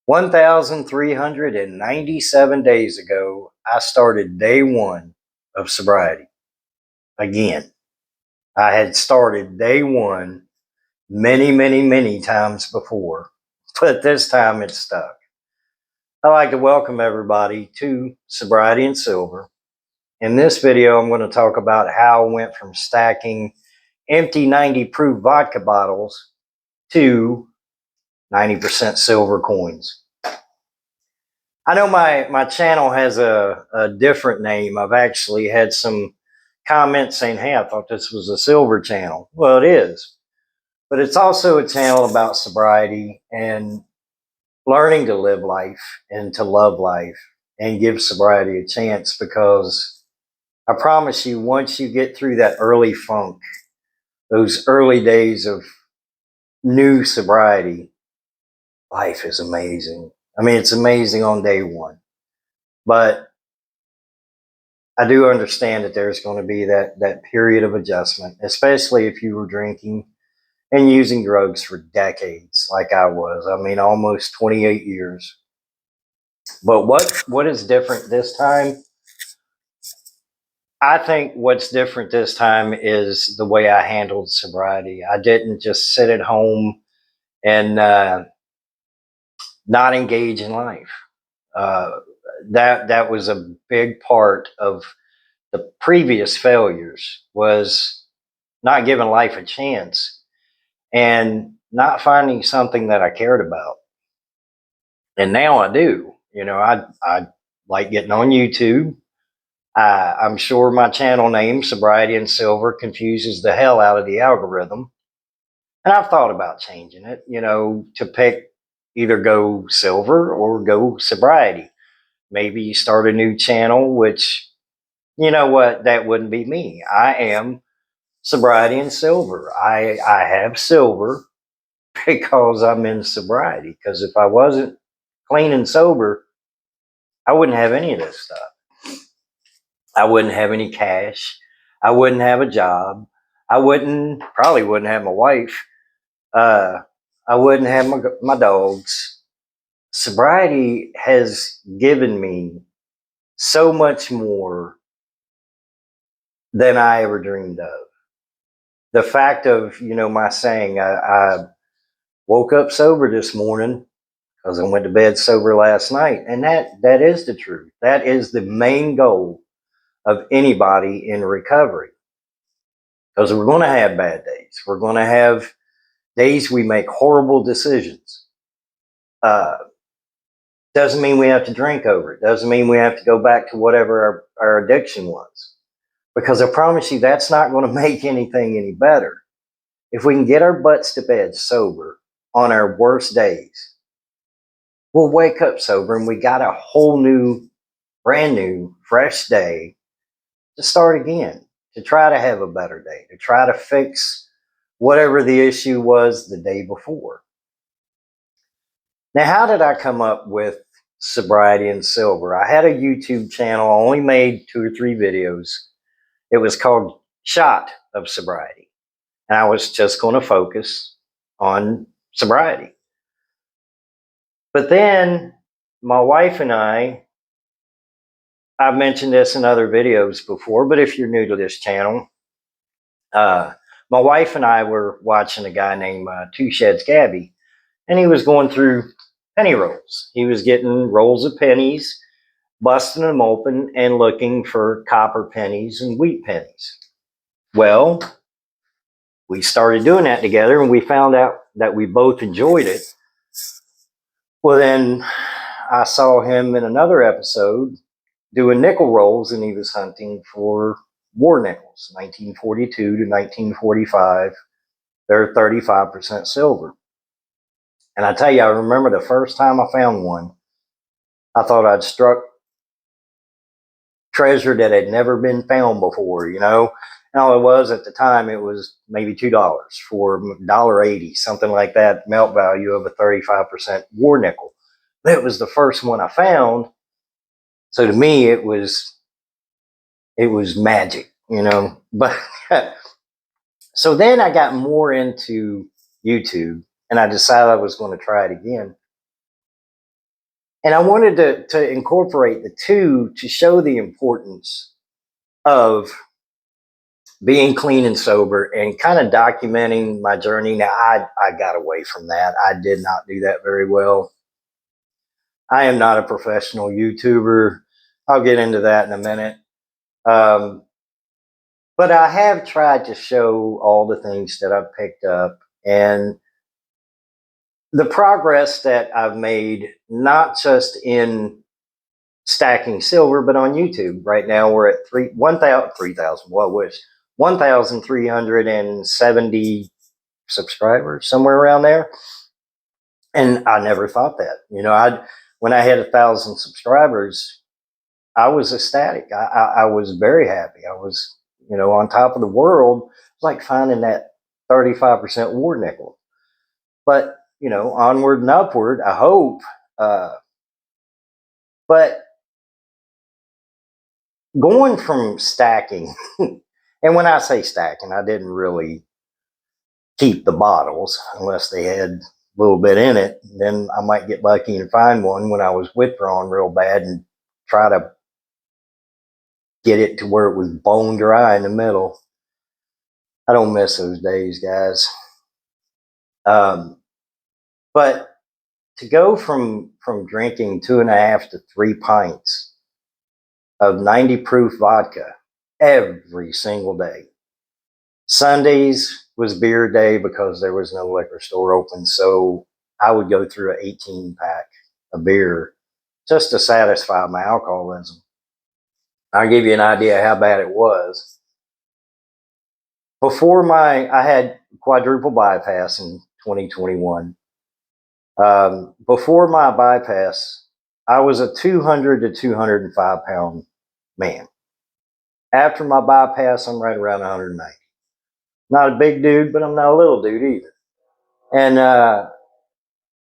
1,397 days ago, I started day one of sobriety. Again, I had started day one many times before, but this time it stuck. I'd like to welcome everybody to Sobriety and Silver. In this video, I'm going to talk about how I went from stacking empty 90 proof vodka bottles to 90% silver coins. I know my channel has a different name. I've actually had some comments saying, hey, I thought this was a silver channel. Well, it is. But it's also a channel about sobriety and learning to live life and to love life and give sobriety a chance, because I promise you, once you get through that early funk, those early days of new sobriety, life is amazing. I mean, it's amazing on day one. But I do understand that there's going to be that period of adjustment, especially if you were drinking and using drugs for decades, like I was. I mean, almost 28 years. But what is different this time? I think what's different this time is the way I handled sobriety. I didn't just sit at home and not engage in life. Uh, that was a big part of the previous failures, was not giving life a chance and not finding something that I cared about. And now I do. You know, I like getting on YouTube. I'm sure my channel name, Sobriety and Silver, confuses the hell out of the algorithm. And I've thought about changing it, to pick either go silver or go sobriety. Maybe start a new channel, which, you know what, that wouldn't be me. I am Sobriety and Silver. I have silver because I'm in sobriety. Because if I wasn't clean and sober, I wouldn't have any of this stuff. I wouldn't have any cash. I wouldn't have a job. Probably wouldn't have my wife. Uh, I wouldn't have my dogs. Sobriety has given me so much more than I ever dreamed of. The fact of, my saying, I woke up sober this morning because I went to bed sober last night. And that is the truth. That is the main goal of anybody in recovery. Because we're going to have bad days. We're going to have days we make horrible decisions. Doesn't mean we have to drink over it. Doesn't mean we have to go back to whatever our addiction was. Because I promise you, that's not going to make anything any better. If we can get our butts to bed sober on our worst days, we'll wake up sober and we got a whole new, brand new, fresh day to start again, to try to have a better day, to try to fix whatever the issue was the day before. Now, how did I come up with Sobriety and Silver? I had a YouTube channel. I only made 2 or 3 videos. It was called Shot of Sobriety. And I was just going to focus on sobriety. But then my wife and I've mentioned this in other videos before, but if you're new to this channel, my wife and I were watching a guy named Two Sheds Gabby, and he was going through penny rolls. He was getting rolls of pennies, busting them open, and looking for copper pennies and wheat pennies. Well, we started doing that together, and we found out that we both enjoyed it. Well, then I saw him in another episode doing nickel rolls, and he was hunting for war nickels, 1942 to 1945. They're 35% silver. And I tell you, I remember the first time I found one, I thought I'd struck treasure that had never been found before, And all it was at the time, it was maybe $2 for $1.80, something like that, melt value of a 35% war nickel. But it was the first one I found. So to me, it was magic, But so then I got more into YouTube, and I decided I was going to try it again. And I wanted to incorporate the two to show the importance of being clean and sober and kind of documenting my journey. Now, I got away from that. I did not do that very well. I am not a professional YouTuber. I'll get into that in a minute. Um, but I have tried to show all the things that I've picked up and the progress that I've made, not just in stacking silver, but on YouTube. Right now, we're at 3,000. Well, which 1,370 subscribers, somewhere around there. And I never thought that. I when I had 1,000 subscribers, I was ecstatic. I was very happy. I was, on top of the world. It's like finding that 35% war nickel. But, onward and upward, I hope. But going from stacking, and when I say stacking, I didn't really keep the bottles unless they had a little bit in it. Then I might get lucky and find one when I was withdrawing real bad and try to get it to where it was bone dry in the middle. I don't miss those days, guys. But to go from drinking 2.5 to 3 pints of 90 proof vodka every single day. Sundays was beer day because there was no liquor store open. So I would go through an 18-pack of beer just to satisfy my alcoholism. I'll give you an idea how bad it was. I had quadruple bypass in 2021. Before my bypass, I was a 200 to 205 pound man. After my bypass, I'm right around 190. Not a big dude, but I'm not a little dude either. And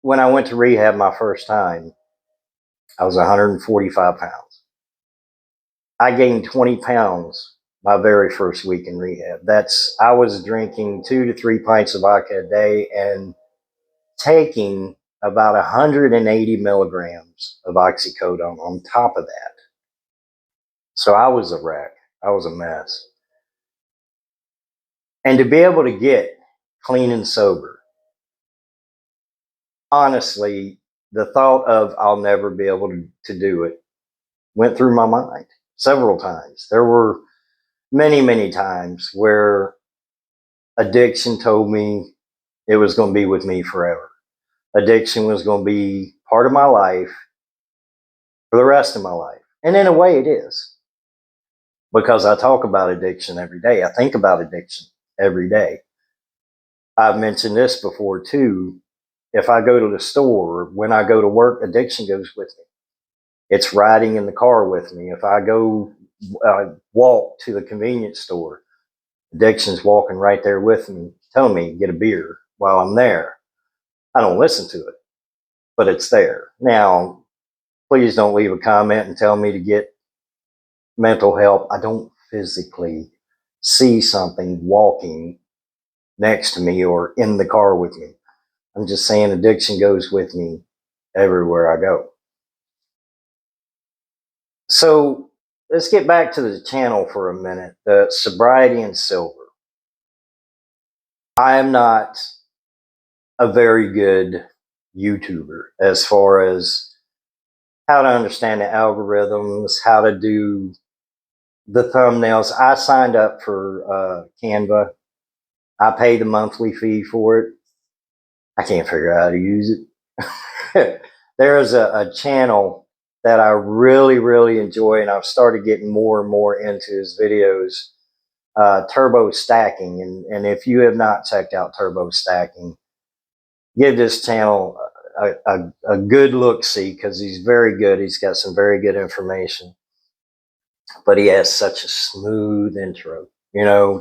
when I went to rehab my first time, I was 145 pounds. I gained 20 pounds my very first week in rehab. I was drinking 2 to 3 pints of vodka a day and taking about 180 milligrams of oxycodone on top of that. So I was a wreck. I was a mess. And to be able to get clean and sober, honestly, the thought of I'll never be able to do it went through my mind several times. There were many, many times where addiction told me it was going to be with me forever. Addiction was going to be part of my life for the rest of my life. And in a way, it is because I talk about addiction every day. I think about addiction every day. I've mentioned this before too. If I go to the store, when I go to work, addiction goes with me. It's riding in the car with me. If I go walk to the convenience store, addiction's walking right there with me, telling me get a beer while I'm there. I don't listen to it, but it's there. Now, please don't leave a comment and tell me to get mental help. I don't physically see something walking next to me or in the car with me. I'm just saying addiction goes with me everywhere I go. So let's get back to the channel for a minute. The Sobriety and Silver. I am not a very good YouTuber as far as how to understand the algorithms, how to do the thumbnails. I signed up for Canva. I pay the monthly fee for it. I can't figure out how to use it. There is a channel that I really, really enjoy, and I've started getting more and more into his videos, Turbo Stacking. And if you have not checked out Turbo Stacking, give this channel a good look-see because he's very good. He's got some very good information. But he has such a smooth intro,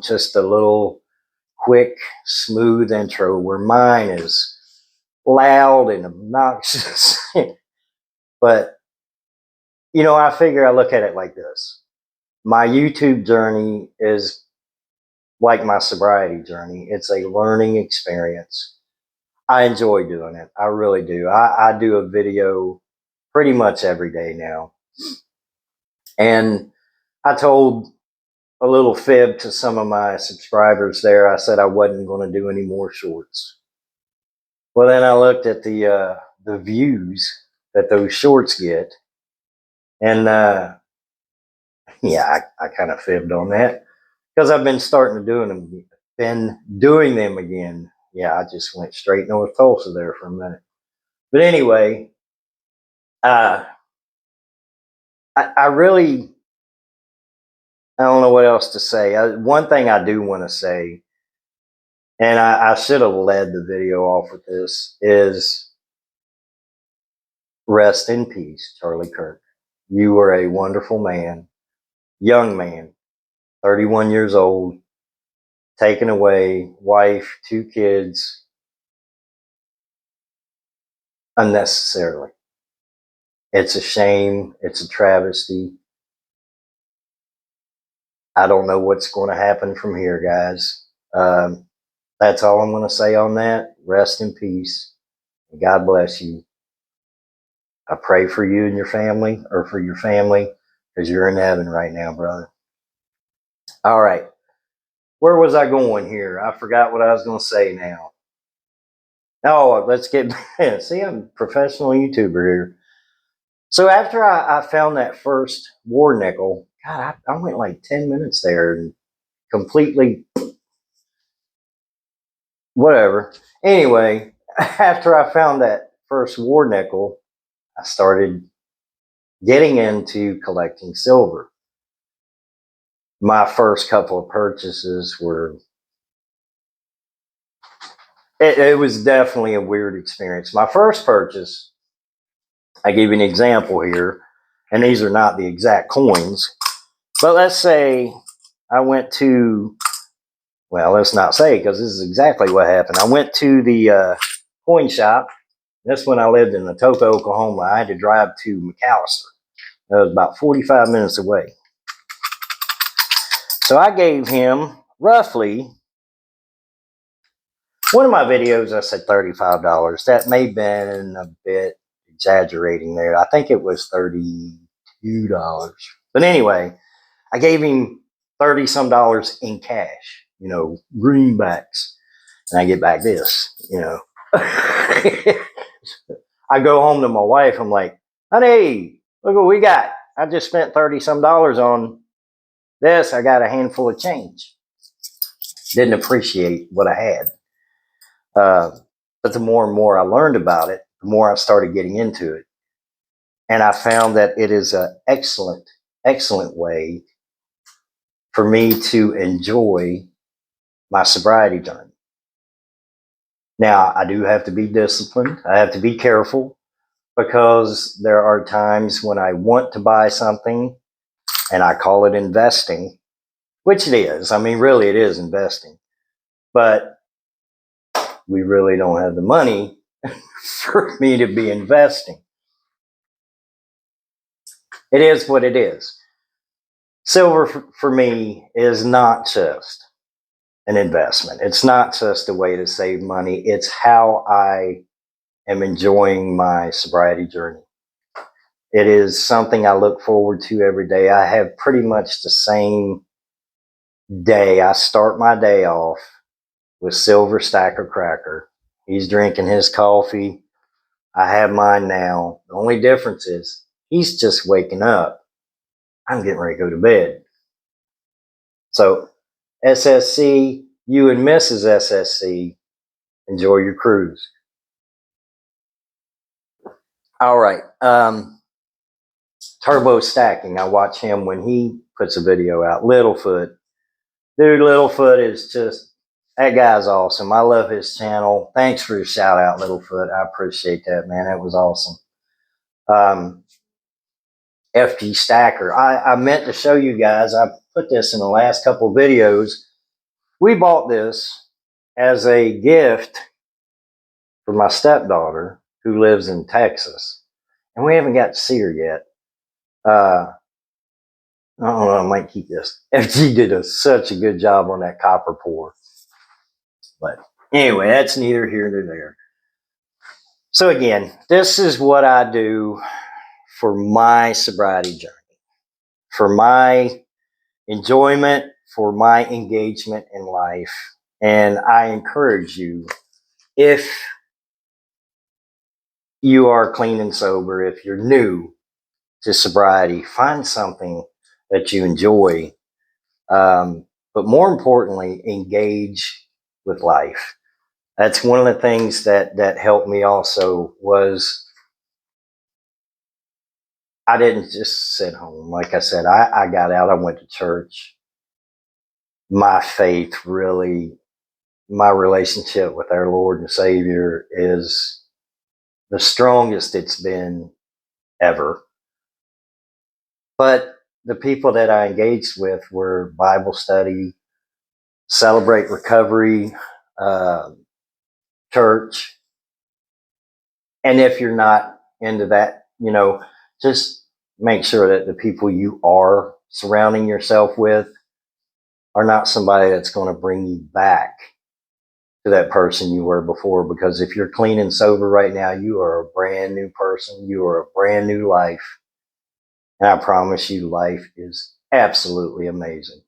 just a little quick, smooth intro where mine is loud and obnoxious. But, I figure I look at it like this. My YouTube journey is like my sobriety journey. It's a learning experience. I enjoy doing it. I really do. I do a video pretty much every day now. And I told a little fib to some of my subscribers there. I said I wasn't going to do any more shorts. Well, then I looked at the views that those shorts get, and yeah, I kind of fibbed on that because I've been doing them again. Yeah, I just went straight North Tulsa there for a minute. But anyway, uh, I really, I don't know what else to say. One thing I do want to say, and I should have led the video off with this, is rest in peace, Charlie Kirk. You were a wonderful man, young man, 31 years old, taken away, wife, 2 kids, unnecessarily. It's a shame. It's a travesty. I don't know what's going to happen from here, guys. That's all I'm going to say on that. Rest in peace. God bless you. I pray for you and your family, or for your family, because you're in heaven right now, brother. All right. Where was I going here? I forgot what I was going to say now. Oh, let's get see, I'm a professional YouTuber here. So after I found that first war nickel, God, I went like 10 minutes there and completely whatever. Anyway, after I found that first war nickel, I started getting into collecting silver. My first couple of purchases were, it was definitely a weird experience. My first purchase, I give you an example here, and these are not the exact coins, but let's say I went to, well, let's not say, because this is exactly what happened. I went to the coin shop. That's when I lived in Atoka, Oklahoma. I had to drive to McAllister. That was about 45 minutes away. So I gave him roughly, one of my videos, I said $35. That may have been a bit exaggerating there. I think it was $32. But anyway, I gave him 30 some dollars in cash, greenbacks. And I get back this, I go home to my wife. I'm like, honey, look what we got. I just spent 30 some dollars on this. I got a handful of change. Didn't appreciate what I had. But the more and more I learned about it, the more I started getting into it. And I found that it is an excellent, excellent way for me to enjoy my sobriety journey. Now, I do have to be disciplined. I have to be careful, because there are times when I want to buy something and I call it investing, which it is. I mean, really, it is investing. But we really don't have the money for me to be investing. It is what it is. Silver for me is not just an investment. It's not just a way to save money. It's how I am enjoying my sobriety journey. It is something I look forward to every day. I have pretty much the same day. I start my day off with Silver Stacker Cracker. He's drinking his coffee. I have mine now. The only difference is he's just waking up. I'm getting ready to go to bed. So, SSC, you and Mrs. SSC, enjoy your cruise. All right. Turbo Stacking. I watch him when he puts a video out. Littlefoot. Dude, Littlefoot is just, that guy's awesome. I love his channel. Thanks for your shout out, Littlefoot. I appreciate that, man. That was awesome. FG Stacker. I meant to show you guys, I put this in the last couple videos. We bought this as a gift for my stepdaughter who lives in Texas. And we haven't got to see her yet. I don't know, I might keep this. FG did such a good job on that copper pour. But anyway, that's neither here nor there. So again, this is what I do for my sobriety journey, for my enjoyment, for my engagement in life. And I encourage you, if you are clean and sober, if you're new to sobriety, find something that you enjoy. But more importantly, engage with life. That's one of the things that helped me also was I didn't just sit home. Like I said, I got out, I went to church. My faith really, my relationship with our Lord and Savior is the strongest it's been ever. But the people that I engaged with were Bible study, Celebrate Recovery, uh, church. And if you're not into that, just make sure that the people you are surrounding yourself with are not somebody that's going to bring you back to that person you were before. Because if you're clean and sober right now, you are a brand new person. You are a brand new life. And I promise you, life is absolutely amazing.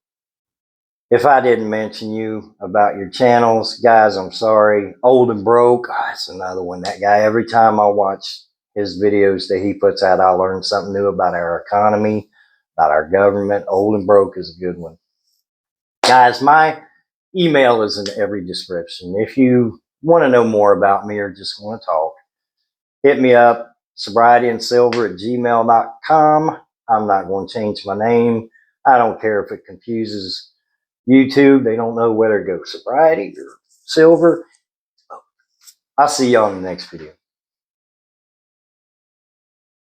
If I didn't mention you about your channels, guys, I'm sorry. Old and Broke, that's another one. That guy, every time I watch his videos that he puts out, I learn something new about our economy, about our government. Old and Broke is a good one. Guys, my email is in every description. If you want to know more about me or just want to talk, hit me up, sobrietyandsilver@gmail.com. I'm not going to change my name. I don't care if it confuses YouTube. They don't know whether to go sobriety or silver. I'll see y'all in the next video.